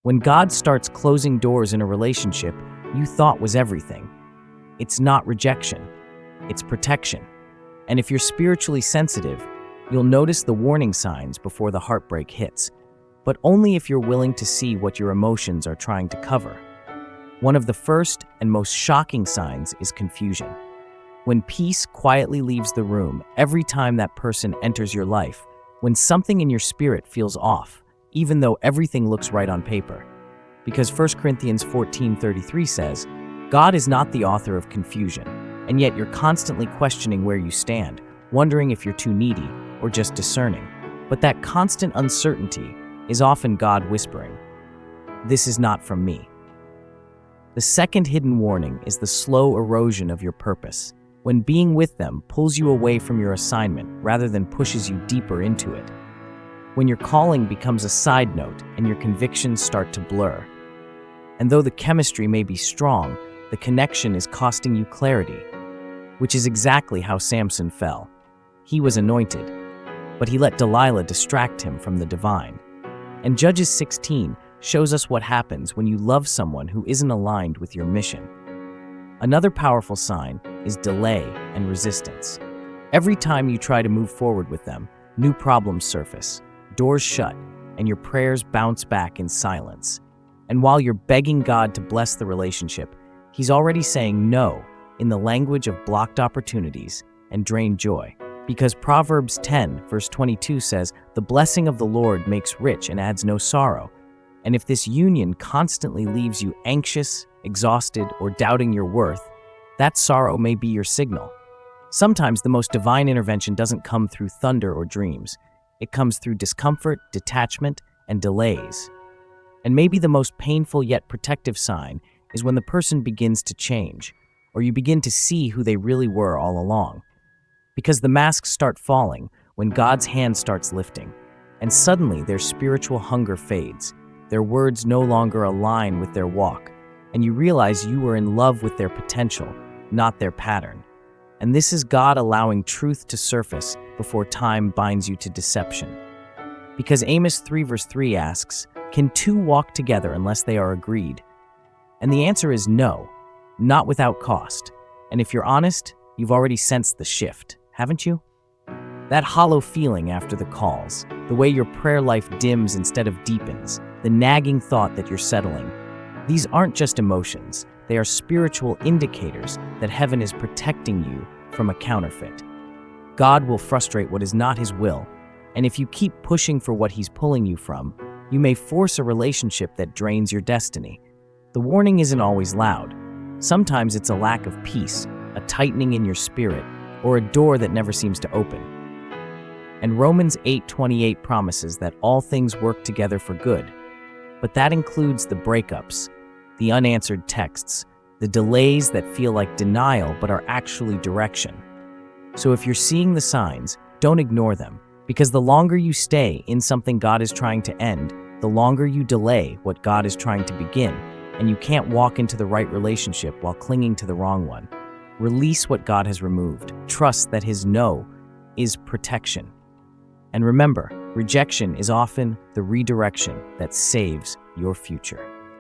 When God starts closing doors in a relationship you thought was everything, it's not rejection, it's protection. And if you're spiritually sensitive, you'll notice the warning signs before the heartbreak hits, but only if you're willing to see what your emotions are trying to cover. One of the first and most shocking signs is confusion. When peace quietly leaves the room every time that person enters your life, when something in your spirit feels off, even though everything looks right on paper. Because 1 Corinthians 14:33 says, God is not the author of confusion, and yet you're constantly questioning where you stand, wondering if you're too needy or just discerning. But that constant uncertainty is often God whispering, "This is not from me." The second hidden warning is the slow erosion of your purpose, when being with them pulls you away from your assignment rather than pushes you deeper into it. When your calling becomes a side note and your convictions start to blur. And though the chemistry may be strong, the connection is costing you clarity, which is exactly how Samson fell. He was anointed, but he let Delilah distract him from the divine. And Judges 16 shows us what happens when you love someone who isn't aligned with your mission. Another powerful sign is delay and resistance. Every time you try to move forward with them, new problems surface, doors shut, and your prayers bounce back in silence. And while you're begging God to bless the relationship, He's already saying no in the language of blocked opportunities and drained joy. Because Proverbs 10, verse 22 says, "The blessing of the Lord makes rich and adds no sorrow." And if this union constantly leaves you anxious, exhausted, or doubting your worth, that sorrow may be your signal. Sometimes the most divine intervention doesn't come through thunder or dreams. It comes through discomfort, detachment, and delays. And maybe the most painful yet protective sign is when the person begins to change, or you begin to see who they really were all along. Because the masks start falling when God's hand starts lifting, and suddenly their spiritual hunger fades. Their words no longer align with their walk, and you realize you were in love with their potential, not their pattern. And this is God allowing truth to surface before time binds you to deception. Because Amos 3 verse 3 asks, "Can two walk together unless they are agreed?" And the answer is no, not without cost. And if you're honest, you've already sensed the shift, haven't you? That hollow feeling after the calls, the way your prayer life dims instead of deepens, the nagging thought that you're settling. These aren't just emotions, they are spiritual indicators that heaven is protecting you from a counterfeit. God will frustrate what is not His will, and if you keep pushing for what He's pulling you from, you may force a relationship that drains your destiny. The warning isn't always loud. Sometimes it's a lack of peace, a tightening in your spirit, or a door that never seems to open. And Romans 8:28 promises that all things work together for good. But that includes the breakups, the unanswered texts, the delays that feel like denial but are actually direction. So if you're seeing the signs, don't ignore them, because the longer you stay in something God is trying to end, the longer you delay what God is trying to begin, and you can't walk into the right relationship while clinging to the wrong one. Release what God has removed. Trust that His no is protection. And remember, rejection is often the redirection that saves your future.